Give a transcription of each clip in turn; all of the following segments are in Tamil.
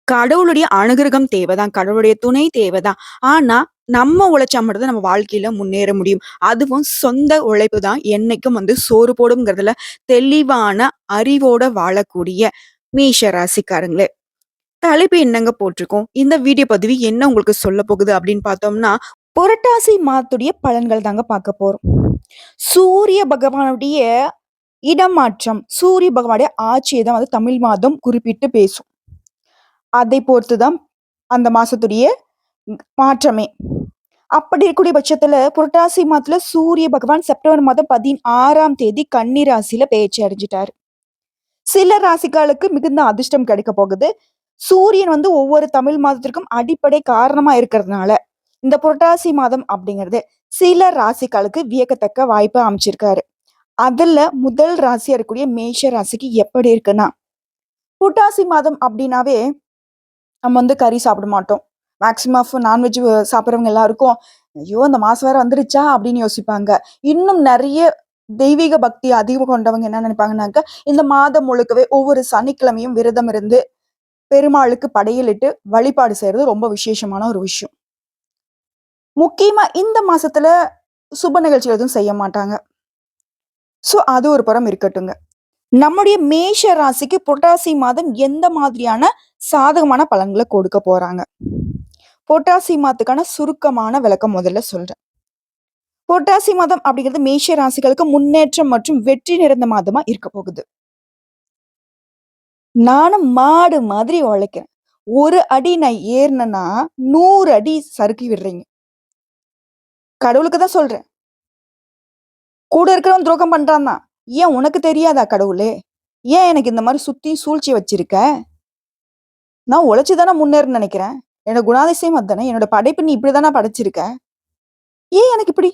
கடவுளுடைய அனுகிரகம் தேவைதான். கடவுளுடைய துணை தேவைதான். ஆனா, நம்ம உழைச்சா மட்டும் தான் நம்ம வாழ்க்கையில முன்னேற முடியும். அதுவும் சொந்த உழைப்பு தான் என்னைக்கும் சோறு போடும்ங்கிறதுல தெளிவான அறிவோட வாழக்கூடிய மேஷ ராசிக்காரங்களே. தலைப்பு என்னங்க போட்டிருக்கோம்? இந்த வீடியோ பதிவு என்ன உங்களுக்கு சொல்லப் போகுது அப்படின்னு பார்த்தோம்னா, புரட்டாசி மாதத்துடைய பலன்கள் தாங்க பார்க்க போறோம். சூரிய பகவானுடைய இடமாற்றம், சூரிய பகவானுடைய ஆட்சியை தான் தமிழ் மாதம் குறிப்பிட்டு பேசும். அதை பொறுத்து தான் அந்த மாசத்துடைய மாற்றமே. அப்படி இருக்கக்கூடிய பட்சத்துல புரட்டாசி மாதத்துல சூரிய பகவான் செப்டம்பர் மாதம் 16ஆம் தேதி கன்னி ராசியில பெயர்ச்சி அடைஞ்சிட்டாரு. சில ராசிகளுக்கு மிகுந்த அதிர்ஷ்டம் கிடைக்க போகுது. சூரியன் ஒவ்வொரு தமிழ் மாதத்திற்கும் அடிப்படை காரணமா இருக்கிறதுனால இந்த புரட்டாசி மாதம் அப்படிங்கிறது சில ராசிகளுக்கு வியக்கத்தக்க வாய்ப்பு அமைச்சிருக்காரு. அதுல முதல் ராசியா இருக்கக்கூடிய மேஷ ராசிக்கு எப்படி இருக்குன்னா, புரட்டாசி மாதம் அப்படின்னாவே நம்ம கறி சாப்பிட மாட்டோம். மேக்ஸிமம் ஆஃப் நான்வெஜ் சாப்பிட்றவங்க எல்லாருக்கும், ஐயோ! அந்த மாசம் வேற வந்துருச்சா அப்படின்னு யோசிப்பாங்க. இன்னும் நெறைய தெய்வீக பக்தி அதிகம் கொண்டவங்க என்ன நினைப்பாங்கன்னாக்க, இந்த மாதம் முழுக்கவே ஒவ்வொரு சனிக்கிழமையும் விரதம் இருந்து பெருமாளுக்கு படையலிட்டு வழிபாடு செய்யறது ரொம்ப விசேஷமான ஒரு விஷயம். முக்கியமா இந்த மாசத்துல சுப நிகழ்ச்சிகள் எதுவும் செய்ய மாட்டாங்க. சோ அது ஒரு புறம் இருக்கட்டுங்க. நம்முடைய மேஷ ராசிக்கு புரட்டாசி மாதம் எந்த மாதிரியான சாதகமான பலன்களை கொடுக்க போறாங்க? புரட்டாசி மாதத்துக்கான சுருக்கமான விளக்கம் முதல்ல சொல்றேன். புரட்டாசி மாதம் அப்படிங்கிறது மேஷ ராசிகளுக்கு முன்னேற்றம் மற்றும் வெற்றி நிறைந்த மாதமா இருக்க போகுது. நானும் மாடு மாதிரி உழைக்கிறேன். ஒரு அடி நான் ஏறினேன்னா 100 அடி சறுக்கி விடுறீங்க. கடவுளுக்கு தான் சொல்றேன். கூட இருக்கிறவன் துரோகம் பண்றான் தான். ஏன் உனக்கு தெரியாதா கடவுளே? ஏன் எனக்கு இந்த மாதிரி சுத்தி சூழ்ச்சி வச்சிருக்க? நான் உழைச்சுதானே முன்னேறணும்னு நினைக்கிறேன். என்னோட குணாதிசயம் அதுதானே. என்னோட படைப்பு நீ இப்படிதானே படைச்சிருக்க. ஏன் எனக்கு இப்படி?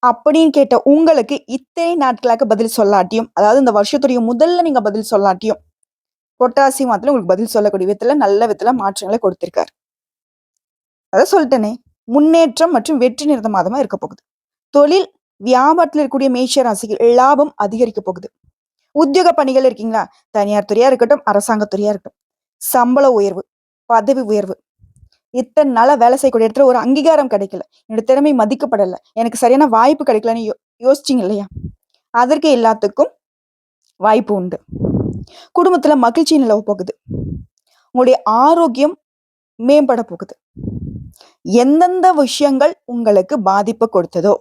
அப்படின்னு கேட்ட உங்களுக்கு இத்தனை நாட்களாக பதில் சொல்லாட்டியும், அதாவது இந்த வருஷத்துடைய முதல்ல நீங்க பதில் சொல்லாட்டியும், புரட்டாசி மாதத்துல உங்களுக்கு பதில் சொல்லக்கூடிய விதத்துல நல்ல விதத்துல மாற்றங்களை கொடுத்திருக்காரு. அதான் சொல்லிட்டேனே, முன்னேற்றம் மற்றும் வெற்றி நிறைந்த மாதமா இருக்க போகுது. தொழில் வியாபாரத்துல இருக்கக்கூடிய மேஷ ராசிக்கு லாபம் அதிகரிக்க போகுது. உத்தியோக பணிகள் இருக்கீங்களா? தனியார் துறையா இருக்கட்டும், அரசாங்க துறையா இருக்கட்டும், சம்பள உயர்வு, பதவி உயர்வு, இத்தனை நாளா வேலை செய்யக்கூடிய இடத்துல ஒரு அங்கீகாரம் கிடைக்கல, என்னோட திறமை மதிக்கப்படல, எனக்கு சரியான வாய்ப்பு கிடைக்கலன்னு யோசிச்சீங்க இல்லையா? அதற்கு எல்லாத்துக்கும் வாய்ப்பு உண்டு. குடும்பத்துல மகிழ்ச்சி நிலவ போகுது. உங்களுடைய ஆரோக்கியம் மேம்பட போகுது. எந்தெந்த விஷயங்கள் உங்களுக்கு பாதிப்பு கொடுத்ததோ,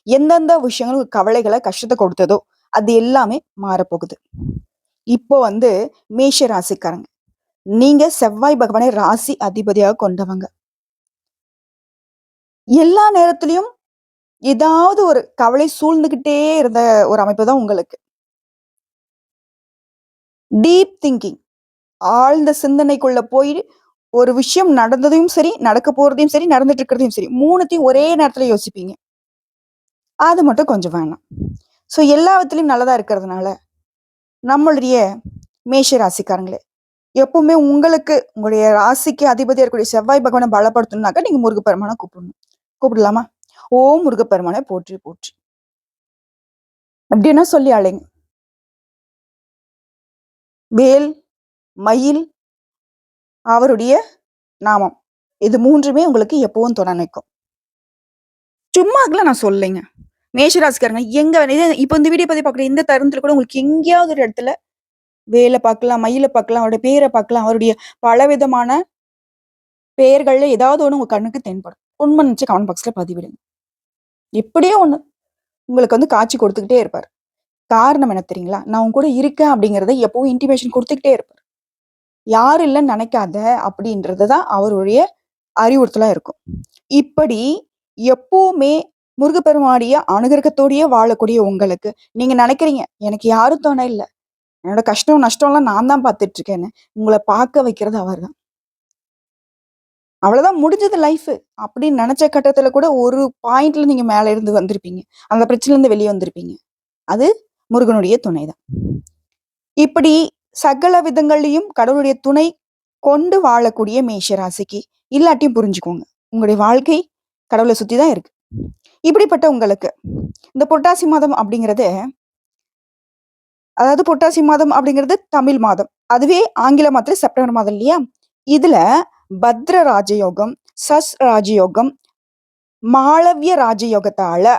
எந்தெந்த விஷயங்கள் கவலைகளை கஷ்டத்தை கொடுத்ததோ அது எல்லாமே மாறப்போகுது. இப்போ மேஷ ராசிக்காரங்க, நீங்க செவ்வாய் பகவானை ராசி அதிபதியாக கொண்டவங்க. எல்லா நேரத்திலையும் ஏதாவது ஒரு கவலை சூழ்ந்துகிட்டே இருந்த ஒரு அமைப்பு தான் உங்களுக்கு. டீப் திங்கிங், ஆழ்ந்த சிந்தனைக்குள்ள போய் ஒரு விஷயம் நடந்ததையும் சரி, நடக்க போறதையும் சரி, நடந்துட்டு இருக்கிறதையும் சரி, மூணுத்தையும் ஒரே நேரத்துல யோசிப்பீங்க. அது மட்டும் கொஞ்சம் வேணாம். சோ எல்லா விதத்திலையும் நல்லதா இருக்கிறதுனால நம்மளுடைய மேஷ ராசிக்காரங்களே, எப்பவுமே உங்களுக்கு உங்களுடைய ராசிக்கு அதிபதியா இருக்கக்கூடிய செவ்வாய் பகவானை பலப்படுத்தணும்னாக்கா நீங்க முருகப்பெருமானை கூப்பிடணும். கூப்பிடலாமா? ஓம் முருகப்பெருமானை போற்றி போற்றி அப்படின்னா சொல்லி அழைங்க. வேல், மயில், அவருடைய நாமம், இது மூன்றுமே உங்களுக்கு எப்பவும் துணை நிற்கும். சும்மா நான் சொல்லலைங்க. மேஷராசிக்காரங்க எங்க இப்ப இந்த வீடியோ பத்தி பார்க்குற இந்த தருணத்துல கூட உங்களுக்கு எங்கேயாவது ஒரு இடத்துல வேலை பார்க்கலாம், மயில பார்க்கலாம், அவருடைய பேரை பார்க்கலாம், அவருடைய பலவிதமான பெயர்கள்ல ஏதாவது ஒண்ணு உங்க கண்ணுக்கு தென்படும். உண்மை நினைச்சு கமெண்ட் பாக்ஸ்ல பதிவிடுங்க. எப்படியோ ஒண்ணு உங்களுக்கு காட்சி கொடுத்துக்கிட்டே இருப்பார். காரணம் என்ன தெரியுங்களா? நான் உங்க கூட இருக்கேன் அப்படிங்கறத எப்பவும் இன்டிமேஷன் கொடுத்துக்கிட்டே இருப்பார். யாரும் இல்லைன்னு நினைக்காத அப்படின்றதுதான் அவருடைய அறிவுறுத்தலா இருக்கும். இப்படி எப்பவுமே முருகப்பெருமானுடைய அனுகிரகத்தோடயே வாழக்கூடிய உங்களுக்கு நீங்க நினைக்கிறீங்க, எனக்கு யாரும் துணை இல்லை, என்னோட கஷ்டம் நஷ்டம்லாம் நான் தான் பார்த்துட்டு இருக்கேன்னு. உங்களை பார்க்க வைக்கிறது அவர் தான். அவ்வளவுதான், முடிஞ்சது லைஃப் அப்படின்னு நினைச்ச கட்டத்துல கூட ஒரு பாயிண்ட்ல நீங்க மேல இருந்து வந்திருப்பீங்க. அந்த பிரச்சனைல இருந்து வெளியே வந்திருப்பீங்க. அது முருகனுடைய துணைதான். இப்படி சகல விதங்கள்லயும் கடவுளுடைய துணை கொண்டு வாழக்கூடிய மேஷ ராசிக்கு இல்லாட்டியும் புரிஞ்சுக்கோங்க, உங்களுடைய வாழ்க்கை கடவுளை சுத்திதான் இருக்கு. இப்படிப்பட்ட உங்களுக்கு இந்த புரட்டாசி மாதம் அப்படிங்கிறது, அதாவது புரட்டாசி மாதம் அப்படிங்கிறது தமிழ் மாதம், அதுவே ஆங்கில மாதத்துல செப்டம்பர் மாதம் இல்லையா? இதுல பத்ர ராஜயோகம், சஸ் ராஜயோகம், மாளவிய ராஜயோகத்தால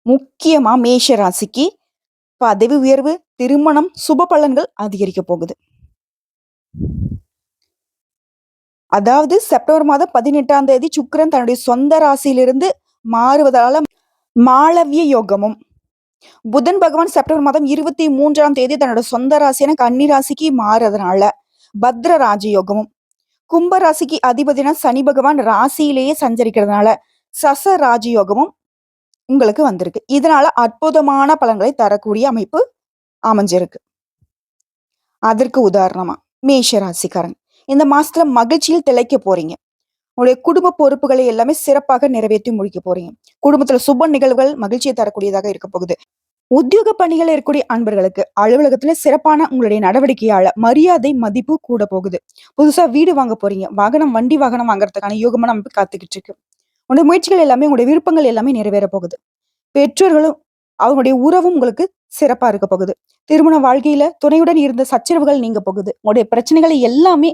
முக்கியமா மேஷ ராசிக்கு பதவி உயர்வு, திருமணம், சுப பலன்கள் அதிகரிக்க போகுது. அதாவது செப்டம்பர் மாதம் 18ஆம் தேதி சுக்கிரன் தன்னுடைய சொந்த ராசியிலிருந்து மாறுவதால மாளவிய யோகமும், புதன் பகவான் செப்டம்பர் மாதம் 23ஆம் தேதி தன்னோட சொந்த ராசியான கன்னி ராசிக்கு மாறுறதுனால பத்ர ராஜயோகமும், கும்ப ராசிக்கு அதிபதினா சனி பகவான் ராசியிலேயே சஞ்சரிக்கிறதுனால சச ராஜயோகமும் உங்களுக்கு வந்திருக்கு. இதனால அற்புதமான பலன்களை தரக்கூடிய அமைப்பு அமைஞ்சிருக்கு. அதற்கு உதாரணமா மேஷ ராசிக்காரன் இந்த மாசத்துல மகிழ்ச்சியில் திளைக்க போறீங்க. உங்களுடைய குடும்ப பொறுப்புகளை எல்லாமே சிறப்பாக நிறைவேற்றி முடிக்க போறீங்க. குடும்பத்துல சுப நிகழ்வுகள் மகிழ்ச்சியை தரக்கூடியதாக இருக்க போகுது. உத்தியோக பணிகள் இருக்கக்கூடிய அன்பர்களுக்கு அலுவலகத்துல சிறப்பான உங்களுடைய நடவடிக்கையால மரியாதை மதிப்பு கூட போகுது. புதுசா வீடு வாங்க போறீங்க, வண்டி வாகனம் வாங்குறதுக்கான யோகமான அமைப்பு காத்துக்கிட்டு இருக்கு. உங்களுடைய முயற்சிகள் எல்லாமே, உங்களுடைய விருப்பங்கள் எல்லாமே நிறைவேற போகுது. பெற்றோர்களும் அவங்களுடைய உறவும் உங்களுக்கு சிறப்பா இருக்க போகுது. திருமண வாழ்க்கையில துணையுடன் இருந்த சச்சரவுகள் நீங்க போகுது. உங்களுடைய பிரச்சனைகளை எல்லாமே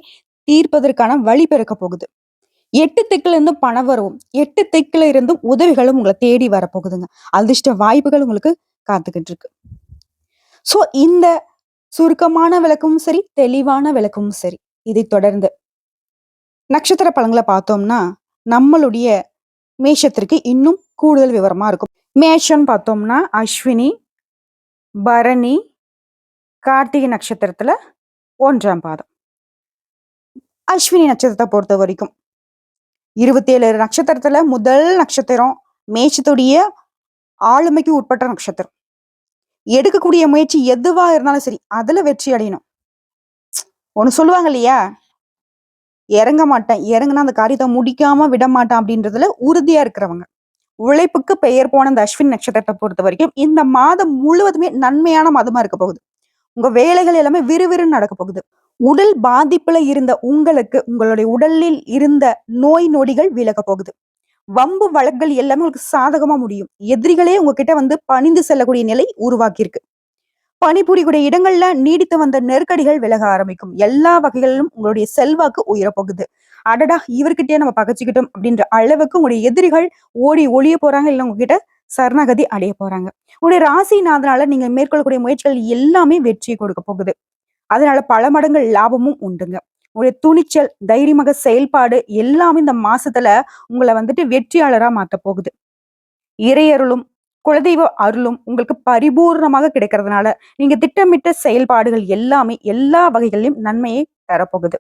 தீர்ப்பதற்கான வழி பிறக்க போகுது. 8 திக்குல இருந்தும் பண வரவும், 8 திக்குல இருந்தும் உதவிகளும் உங்களை தேடி வரப்போகுதுங்க. அதிர்ஷ்ட வாய்ப்புகள் உங்களுக்கு காத்துக்கிட்டு இருக்கு. சோ இந்த சுருக்கமான விளக்கமும் சரி, தெளிவான விளக்கமும் சரி. இதை தொடர்ந்து நட்சத்திர பலன்களை பார்த்தோம்னா நம்மளுடைய மேஷத்திற்கு இன்னும் கூடுதல் விவரமா இருக்கும். மேஷம் பார்த்தோம்னா அஸ்வினி, பரணி, கார்த்திகை நட்சத்திரத்துல 1ஆம் பாதம். அஸ்வினி நட்சத்திரத்தை பொறுத்த வரைக்கும் 27 நட்சத்திரத்துல முதல் நட்சத்திரம் மேஷத்துடைய ஆளுமைக்கு உட்பட்ட நட்சத்திரம். எடுக்கக்கூடிய முயற்சி எதுவா இருந்தாலும் சரி, அதுல வெற்றி அடையணும். ஒண்ணு சொல்லுவாங்க இல்லையா, இறங்க மாட்டேன், இறங்குனா அந்த காரியத்தை முடிக்காம விட மாட்டேன் அப்படின்றதுல உறுதியா இருக்கிறவங்க. உழைப்புக்கு பெயர் போன இந்த அஸ்வின் நட்சத்திரத்தை பொறுத்த வரைக்கும் இந்த மாதம் முழுவதுமே நன்மையான மாதமா இருக்க போகுது. உங்க வேலைகள் எல்லாமே விறுவிறுன்னு நடக்க போகுது. உடல் பாதிப்புல இருந்த உங்களுக்கு உங்களுடைய உடலில் இருந்த நோய் நொடிகள் விலக போகுது. வம்பு வழக்குகள் எல்லாமே உங்களுக்கு சாதகமா முடியும். எதிரிகளே உங்ககிட்ட வந்து பணிந்து செல்லக்கூடிய நிலை உருவாக்கி இருக்கு. பணிபுரியக்கூடிய இடங்கள்ல நீடித்து வந்த நெருக்கடிகள் விலக ஆரம்பிக்கும். எல்லா வகைகளிலும் உங்களுடைய செல்வாக்கு உயரப்போகுது. அடடா, இவர்கிட்டயே நம்ம பகைச்சுக்கிட்டோம் அப்படின்ற அளவுக்கு உங்களுடைய எதிரிகள் ஓடி ஒளிய போறாங்க, இல்ல உங்ககிட்ட சரணாகதி அடைய போறாங்க. உங்களுடைய ராசிநாதனால நீங்க மேற்கொள்ளக்கூடிய முயற்சிகள் எல்லாமே வெற்றியை கொடுக்க போகுது. அதனால பல மடங்கு லாபமும் உண்டுங்க. உங்களுடைய துணிச்சல், தைரியமாக செயல்பாடு எல்லாமே இந்த மாசத்துல உங்களை வந்துட்டு வெற்றியாளரா மாத்த போகுது. இறையருளும் குலதெய்வ அருளும் உங்களுக்கு பரிபூர்ணமாக கிடைக்கிறதுனால நீங்க திட்டமிட்ட செயல்பாடுகள் எல்லாமே எல்லா வகைகளிலும் நன்மையை தரப்போகுது.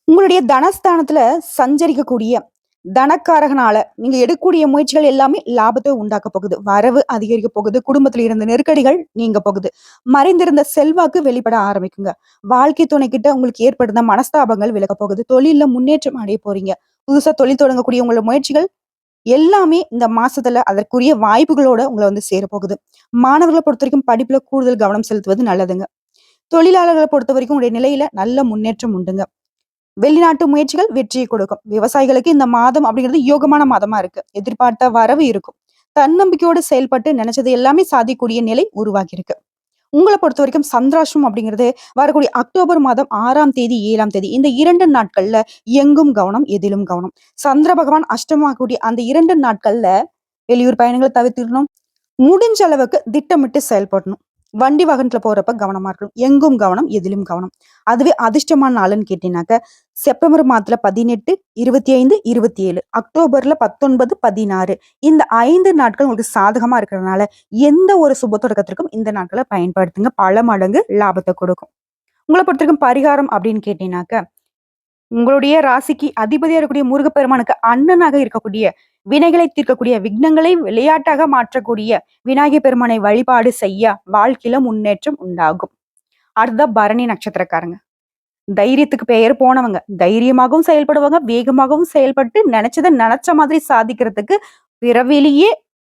உங்களுடைய தனஸ்தானத்துல சஞ்சரிக்கக்கூடிய தனக்காரகனால நீங்க எடுக்கக்கூடிய முயற்சிகள் எல்லாமே லாபத்தை உண்டாக்க போகுது. வரவு அதிகரிக்க போகுது. குடும்பத்துல இருந்த நெருக்கடிகள் நீங்க போகுது. மறைந்திருந்த செல்வாக்கு வெளிப்பட ஆரம்பிக்குங்க. வாழ்க்கை துணை கிட்ட உங்களுக்கு ஏற்படுத்த மனஸ்தாபங்கள் விலக போகுது. தொழில முன்னேற்றம் அடைய போறீங்க. புதுசா தொழில் தொடங்கக்கூடிய உங்களோட முயற்சிகள் எல்லாமே இந்த மாசத்துல அதற்குரிய வாய்ப்புகளோட உங்களை வந்து சேரப்போகுது. மாணவர்களை பொறுத்த வரைக்கும் படிப்புல கூடுதல் கவனம் செலுத்துவது நல்லதுங்க. தொழிலாளர்களை பொறுத்த வரைக்கும் உங்களுடைய நிலையில நல்ல முன்னேற்றம் உண்டுங்க. வெளிநாட்டு முயற்சிகள் வெற்றியை கொடுக்கும். விவசாயிகளுக்கு இந்த மாதம் அப்படிங்கிறது யோகமான மாதமா இருக்கு. எதிர்பார்த்த வரவு இருக்கும். தன்னம்பிக்கையோடு செயல்பட்டு நினைச்சது எல்லாமே சாதிக்கூடிய நிலை உருவாகி இருக்கு. உங்களை பொறுத்த வரைக்கும் சந்திராஷ்டிரம் அப்படிங்கிறது வரக்கூடிய அக்டோபர் மாதம் 6ஆம் தேதி 7ஆம் தேதி இந்த 2 நாட்கள்ல எங்கும் கவனம், எதிலும் கவனம். சந்திர பகவான் அஷ்டமாகக்கூடிய அந்த 2 நாட்கள்ல வெளியூர் பயணங்களை தவிர்த்திடணும். முடிஞ்ச அளவுக்கு திட்டமிட்டு செயல்படணும். வண்டி வாகனத்துல போறப்ப கவனமா இருக்கணும். எங்கும் கவனம், எதிலும் கவனம். அதுவே அதிர்ஷ்டமான நாளுன்னு கேட்டீங்கன்னாக்க செப்டம்பர் மாதத்துல 18, 25, 27, அக்டோபர்ல 19, 16 இந்த 5 நாட்கள் உங்களுக்கு சாதகமா இருக்கிறதுனால எந்த ஒரு சுப தொடக்கத்திற்கும் இந்த நாட்களை பயன்படுத்துங்க. பல மடங்கு லாபத்தை கொடுக்கும். உங்களை பொறுத்த வரைக்கும் பரிகாரம் அப்படின்னு கேட்டீங்கன்னாக்க உங்களுடைய ராசிக்கு அதிபதியா இருக்கக்கூடிய முருகப்பெருமானுக்கு அண்ணனாக இருக்கக்கூடிய வினைகளை தீர்க்கக்கூடிய, விக்னங்களை விளையாட்டாக மாற்றக்கூடிய விநாயகர் பெருமானை வழிபாடு செய்ய வாழ்க்கையில முன்னேற்றம் உண்டாகும். அடுத்த பரணி நட்சத்திரக்காரங்க தைரியத்துக்கு பெயர் போனவங்க. தைரியமாகவும் செயல்படுவாங்க, வேகமாகவும் செயல்பட்டு நினைச்சதை நினைச்ச மாதிரி சாதிக்கிறதுக்கு பிறவிலேயே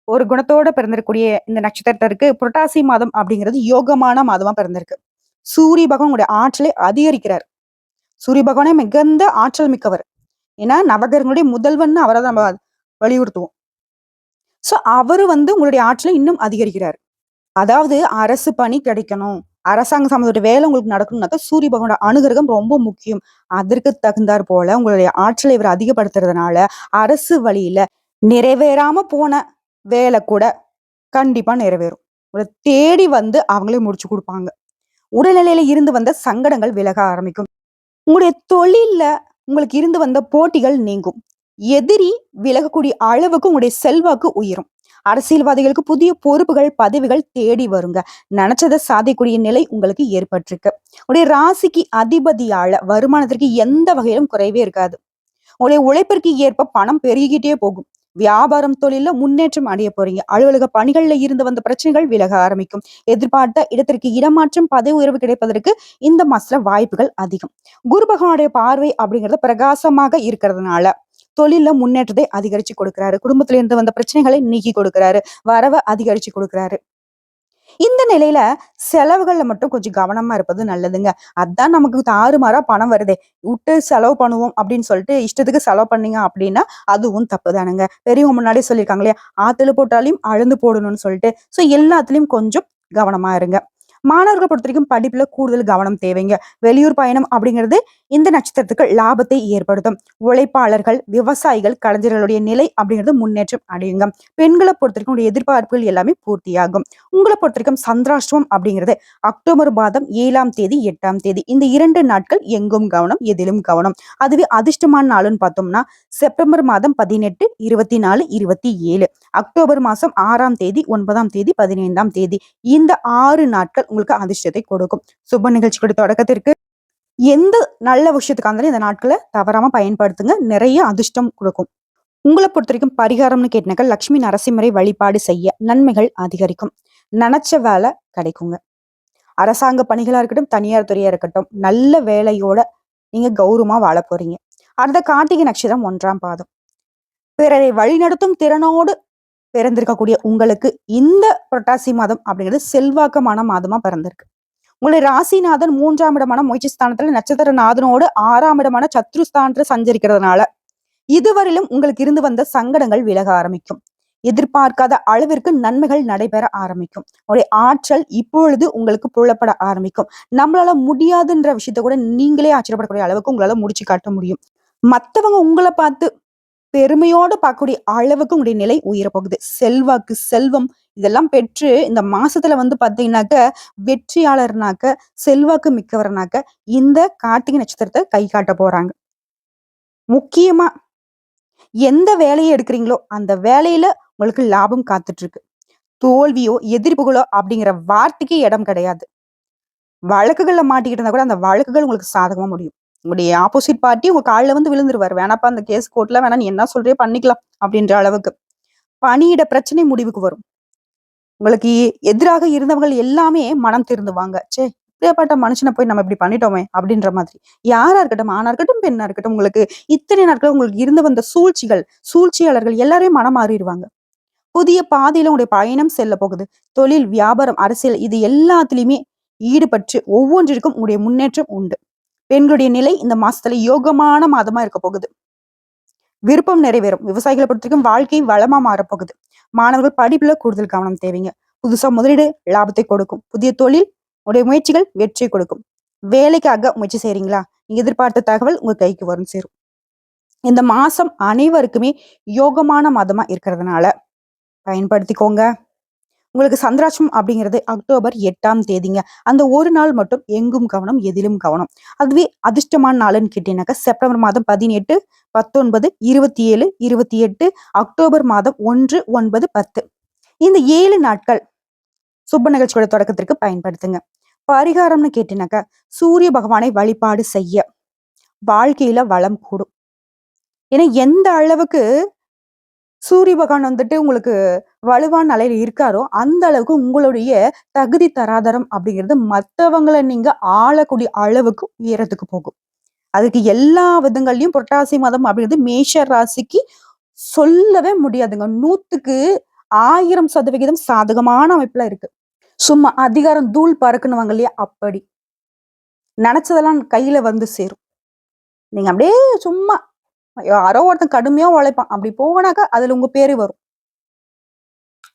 ஒரு குணத்தோட பிறந்திருக்கக்கூடிய இந்த நட்சத்திரத்திற்கு புரட்டாசி மாதம் அப்படிங்கிறது யோகமான மாதமா பிறந்திருக்கு. சூரிய பகவான் உங்களுடைய ஆற்றலை அதிகரிக்கிறார். சூரிய பகவானே மிகுந்த ஆற்றல் மிக்கவர். ஏன்னா நவகிரகங்களுடைய முதல்வன் அவரை தான் நம்ம வலியுறுத்துவோம். சோ அவரு வந்து உங்களுடைய ஆற்றலை இன்னும் அதிகரிக்கிறார். அதாவது அரசு பணி கிடைக்கணும், அரசாங்க சம்மந்தப்பட்ட வேலை உங்களுக்கு நடக்கணும்னாக்கா சூரிய பகவானோட அனுகிரகம் ரொம்ப முக்கியம். அதற்கு தகுந்தாற் போல உங்களுடைய ஆற்றலை இவர் அதிகப்படுத்துறதுனால, அரசு வழியில நிறைவேறாம போன வேலை கூட கண்டிப்பா நிறைவேறும். உங்கள தேடி வந்து அவங்களே முடிச்சு குடுப்பாங்க. உடல்நிலையில இருந்து வந்த சங்கடங்கள் விலக ஆரம்பிக்கும். உங்களுடைய தொழில்ல உங்களுக்கு இருந்து வந்த போட்டிகள் நீங்கும். எதிரி விலகக்கூடிய அளவுக்கு உங்களுடைய செல்வாக்கு உயரும். அரசியல்வாதிகளுக்கு புதிய பொறுப்புகள், பதவிகள் தேடி வருங்க. நெனச்சத சாதிக்கக்கூடிய நிலை உங்களுக்கு ஏற்பட்டிருக்கு. உங்களுடைய ராசிக்கு அதிபதியால வருமானத்திற்கு எந்த வகையிலும் குறைவே இருக்காது. உங்களுடைய உழைப்பிற்கு ஏற்ப பணம் பெருகிக்கிட்டே போகும். வியாபாரம், தொழில்ல முன்னேற்றம் அடைய போறீங்க. அலுவலக பணிகள்ல இருந்து வந்த பிரச்சனைகள் விலக ஆரம்பிக்கும். எதிர்பார்த்த இடத்திற்கு இடமாற்றம், பதவி உயர்வு கிடைப்பதற்கு இந்த மாசத்துல வாய்ப்புகள் அதிகம். குரு பகவானுடைய பார்வை அப்படிங்கிறது பிரகாசமாக இருக்கிறதுனால தொழில்ல முன்னேற்றத்தை அதிகரிச்சு கொடுக்கிறாரு. குடும்பத்துல இருந்து வந்த பிரச்சனைகளை நீக்கி கொடுக்கிறாரு. வரவ அதிகரிச்சு கொடுக்கிறாரு. இந்த நிலையில செலவுகள்ல மட்டும் கொஞ்சம் கவனமா இருப்பது நல்லதுங்க. அதான் நமக்கு தாறுமாறா பணம் வருதே. விட்டு செலவு பண்ணுவோம் அப்படின்னு சொல்லிட்டு இஷ்டத்துக்கு செலவு பண்ணீங்க அப்படின்னா, அதுவும் தப்புதானுங்க. பெரியவங்க முன்னாடியே சொல்லியிருக்காங்க இல்லையா? ஆத்துல போட்டாலையும் அளந்து போடணும்னு சொல்லிட்டு. ஸோ எல்லாத்துலயும் கொஞ்சம் கவனமா இருங்க. மாணவர்கள் பொறுத்தவரைக்கும் படிப்புல கூடுதல் கவனம் தேவைங்க. வெளியூர் பயணம் அப்படிங்கிறது இந்த நட்சத்திரத்துக்கு லாபத்தை ஏற்படுத்தும். உழைப்பாளர்கள், விவசாயிகள், கலைஞர்களுடைய நிலை அப்படிங்கிறது முன்னேற்றம் அடையுங்க. பெண்களை பொறுத்தவரைக்கும் உடைய எதிர்பார்ப்புகள் எல்லாமே பூர்த்தியாகும். உங்களை பொறுத்தவரைக்கும் சந்திராஷ்டமம் அப்படிங்கிறது அக்டோபர் மாதம் 7ஆம் தேதி, 8ஆம் தேதி இந்த 2 நாட்கள் எங்கும் கவனம், எதிலும் கவனம். அதுவே அதிர்ஷ்டமான நாளுன்னு பார்த்தோம்னா செப்டம்பர் மாதம் 18, 24, 27, அக்டோபர் மாசம் 6ஆம் தேதி, 9ஆம் தேதி, 15ஆம் தேதி இந்த 6 நாட்கள் உங்களுக்கு அதிர்ஷ்டத்தை கொடுக்கும். சுப நிகழ்ச்சிகளுடைய தொடக்கத்திற்கு எந்த நல்ல விஷயத்துக்கா இருந்தாலும் இந்த நாட்களை தவறாம பயன்படுத்துங்க. நிறைய அதிர்ஷ்டம் கொடுக்கும். உங்களை பொறுத்த வரைக்கும் பரிகாரம்னு கேட்டினாக்கா லட்சுமி நரசிம்மரை வழிபாடு செய்ய நன்மைகள் அதிகரிக்கும். நினைச்ச வேலை கிடைக்குங்க. அரசாங்க பணிகளா இருக்கட்டும், தனியார் துறையா இருக்கட்டும், நல்ல வேலையோட நீங்க கௌரவமா வாழ போறீங்க. அடுத்த கார்த்திகை நட்சத்திரம் 1ஆம் பாதம். பிறரை வழிநடத்தும் திறனோடு பிறந்திருக்கக்கூடிய உங்களுக்கு இந்த புரட்டாசி மாதம் அப்படிங்கிறது செல்வாக்கமான மாதமா பிறந்திருக்கு. உங்களுடைய ராசிநாதன் 3ஆம் இடமான முயற்சி ஸ்தானத்துல நட்சத்திர நாதனோடு 6ஆம் இடமான சத்ருஸ்தானத்துல சஞ்சரிக்கிறதுனால இதுவரையிலும் உங்களுக்கு இருந்து வந்த சங்கடங்கள் விலக ஆரம்பிக்கும். எதிர்பார்க்காத அளவிற்கு நன்மைகள் நடைபெற ஆரம்பிக்கும். உங்களுடைய ஆற்றல் இப்பொழுது உங்களுக்கு புலப்பட ஆரம்பிக்கும். நம்மளால முடியாதுன்ற விஷயத்த கூட நீங்களே ஆச்சரியப்படக்கூடிய அளவுக்கு உங்களால முடிச்சு காட்ட முடியும். மத்தவங்க உங்களை பார்த்து பெருமையோடு பார்க்கக்கூடிய அளவுக்கு உங்களுடைய நிலை உயரப்போகுது. செல்வாக்கு, செல்வம் இதெல்லாம் பெற்று இந்த மாசத்துல வந்து பாத்தீங்கன்னாக்க வெற்றியாளர்னாக்க, செல்வாக்கு மிக்கவர்னாக்க இந்த கார்த்திகை நட்சத்திரத்தை கை காட்ட போறாங்க. முக்கியமா எந்த வேலையை எடுக்கிறீங்களோ அந்த வேலையில உங்களுக்கு லாபம் காத்துட்டு இருக்கு. தோல்வியோ, எதிர்ப்புகளோ அப்படிங்கிற வார்த்தைக்கு இடம் கிடையாது. வழக்குகள்ல மாட்டிக்கிட்டு இருந்தா கூட அந்த வழக்குகள் உங்களுக்கு சாதகமா முடியும். உங்களுடைய ஆப்போசிட் பார்ட்டி உங்க காலில் வந்து விழுந்துருவாரு. வேணாப்பா அந்த கேஸ் கோர்ட்ல வேணா நீ என்ன சொல்றியோ பண்ணிக்கலாம் அப்படின்ற அளவுக்கு. பணியிட பிரச்சனை முடிவுக்கு வரும். உங்களுக்கு எதிராக இருந்தவங்க எல்லாமே மனம் திருந்துவாங்க. ச்சே, இப்படியாப்பட்ட மனுஷனை போய் நம்ம இப்படி பண்ணிட்டோமே அப்படின்ற மாதிரி. யாரா இருக்கட்டும், ஆணா இருக்கட்டும், பெண்ணா இருக்கட்டும், உங்களுக்கு இத்தனை நாட்கள் உங்களுக்கு இருந்து வந்த சூழ்ச்சிகள், சூழ்ச்சியாளர்கள் எல்லாரையும் மனம் மாறிடுவாங்க. புதிய பாதையில உங்களுடைய பயணம் செல்ல போகுது. தொழில், வியாபாரம், அரசியல் இது எல்லாத்துலயுமே ஈடுபட்டு ஒவ்வொன்றிற்கும் உங்களுடைய முன்னேற்றம் உண்டு. பெண்களுடைய நிலை இந்த மாசத்துல யோகமான மாதமா இருக்க போகுது. விருப்பம் நிறைவேறும். விவசாயிகளை பொறுத்தவரைக்கும் வாழ்க்கை வளமா மாறப்போகுது. மாணவர்கள் படிப்புல கூடுதல் கவனம் தேவைங்க. புதுசா முதலீடு லாபத்தை கொடுக்கும். புதிய தொழில் உடைய முயற்சிகள் வெற்றி கொடுக்கும். வேலைக்காக முயற்சி செய்றீங்களா? நீங்க எதிர்பார்த்த தகவல் உங்க கைக்கு வரும் சேரும். இந்த மாசம் அனைவருக்குமே யோகமான மாதமா இருக்கிறதுனால பயன்படுத்திக்கோங்க. உங்களுக்கு சந்திராஷ்டமம் அப்படிங்கிறது அக்டோபர் 8ஆம் தேதிங்க. அந்த ஒரு நாள் மட்டும் எங்கும் கவனம், எதிலும் கவனம். அதுவே அதிர்ஷ்டமான நாளுன்னு கேட்டீங்கன்னாக்கா செப்டம்பர் மாதம் 18, 19, 27, 28, அக்டோபர் மாதம் 1, 9, 10 இந்த 7 நாட்கள் சுப நிகழ்ச்சியோட தொடக்கத்திற்கு பயன்படுத்துங்க. பரிகாரம்னு கேட்டீங்கன்னாக்கா சூரிய பகவானை வழிபாடு செய்ய வாழ்க்கையில வளம் கூடும். ஏன்னா எந்த அளவுக்கு சூரிய பகவான் வந்துட்டு உங்களுக்கு வலுவான நிலையில இருக்காரோ அந்த அளவுக்கு உங்களுடைய தகுதி தராதரம் அப்படிங்கிறது மத்தவங்களை நீங்க ஆளக்கூடிய அளவுக்கு உயரத்துக்கு போகும். அதுக்கு எல்லா விதங்கள்லயும் புரட்டாசி மாதம் அப்படிங்கிறது மேஷ ராசிக்கு சொல்லவே முடியாதுங்க. 100க்கு 1000% சாதகமான அமைப்புல இருக்கு. சும்மா அதிகாரம் தூள் பறக்கணுவாங்க இல்லையா, அப்படி நினைச்சதெல்லாம் கையில வந்து சேரும். நீங்க அப்படியே சும்மா யாரோ ஒருத்தன் கடுமையா உழைப்பான் அப்படி போனாக்கா அதுல உங்க பேரு வரும்.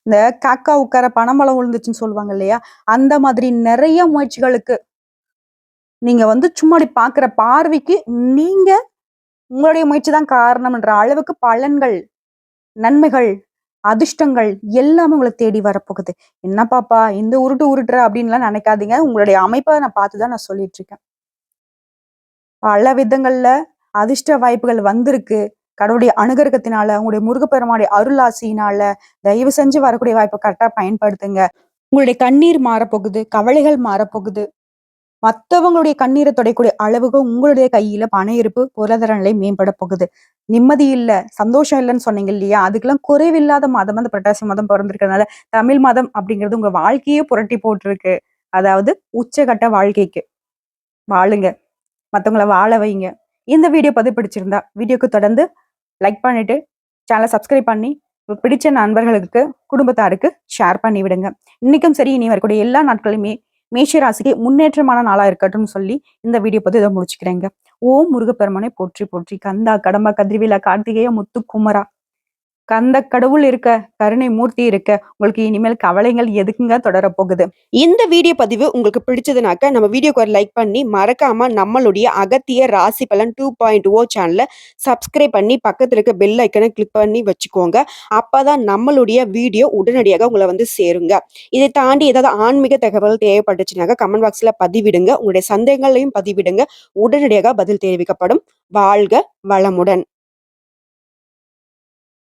இந்த காக்கா உட்கார பனம்பழம் விழுந்துச்சுன்னு சொல்லுவாங்க இல்லையா? அந்த மாதிரி நெறைய முயற்சிகளுக்கு நீங்க சும்மா அப்படி பார்க்குற பார்வைக்கு நீங்க உங்களுடைய முயற்சி தான் காரணம்ன்ற அளவுக்கு பலன்கள், நன்மைகள், அதிர்ஷ்டங்கள் எல்லாமே உங்கள தேடி வரப்போகுது. "என்ன பாப்பா இந்த உருட்டு உருட்டுற" அப்படின்லாம் நெனைக்காதீங்க. உங்களுடைய அமைப்ப நான் பார்த்து தான் நான் சொல்லிட்டு இருக்கேன். பல விதங்கள்ல அதிர்ஷ்ட வாய்ப்புகள் வந்திருக்கு. கடவுளுடைய அனுகிரகத்தினால, உங்களுடைய முருகப்பெருமானுடைய அருளாசியினால, தயவு செஞ்சு வரக்கூடிய வாய்ப்ப கரெக்ட்டா பயன்படுத்துங்க. உங்களுடைய கண்ணீர் மாறப்போகுது, கவலைகள் மாறப்போகுது. மத்தவங்களுடைய கண்ணீர துடைக்கக்கூடிய அளவுக்கு உங்களுடைய கையில பண இருப்பு, பொருளாதார நிலை மேம்பட போகுது. நிம்மதி இல்ல, சந்தோஷம் இல்லன்னு சொன்னீங்க இல்லையா? அதுக்கெல்லாம் குறைவில்லாத மாதம் அந்த புரட்டாசி மாதம் பொறந்திருக்கிறதுனால, தமிழ் மாதம் அப்படிங்கிறது உங்க வாழ்க்கையே புரட்டி போட்டுருக்கு. அதாவது உச்சகட்ட வாழ்க்கைக்கு. வாழுங்க. மத்தவங்கள வாழ வைங்க. இந்த வீடியோ பதிவு பிடிச்சிருந்தா, வீடியோக்கு தொடர்ந்து லைக் பண்ணிட்டு, சேனல சப்ஸ்கிரைப் பண்ணி, உங்களுக்கு பிடிச்ச நண்பர்களுக்கு, குடும்பத்தாருக்கு ஷேர் பண்ணி விடுங்க. இன்னைக்கும் சரி, இனி வரக்கூடிய எல்லா நாட்களுமே மேஷ ராசிக்கு முன்னேற்றமான நாளா இருக்கட்டும்னு சொல்லி, இந்த வீடியோ பதிவு இத முடிச்சுக்கிறேங்க. ஓம் முருகப்பெருமானை போற்றி போற்றி! கந்தா, கடம்பா, கதிர்வேலா, கார்த்திகேய, முத்துக்குமரா! கந்த கடவுள் இருக்க, கருணை மூர்த்தி இருக்க, உங்களுக்கு இனிமேல் கவலைகள் எதுக்குங்க தொடரப் போகுது. இந்த வீடியோ பதிவு உங்களுக்கு பிடிச்சதுனாக்க, நம்ம வீடியோக்கு ஒரு லைக் பண்ணி, மறக்காம நம்மளுடைய அகத்திய ராசி பலன் 2.0 சேனல சப்ஸ்கிரைப் பண்ணி, பக்கத்துல இருக்க பெல் ஐக்கன கிளிக் பண்ணி வச்சுக்கோங்க. அப்பதான் நம்மளுடைய வீடியோ உடனடியாக உங்கள சேருங்க. இதை தாண்டி ஏதாவது ஆன்மீக தகவல் தேவைப்பட்டுச்சுனாக்க, கமெண்ட் பாக்ஸ்ல பதிவிடுங்க. உங்களுடைய சந்தேகங்களையும் பதிவிடுங்க. உடனடியாக பதில் தெரிவிக்கப்படும். வாழ்க வளமுடன்!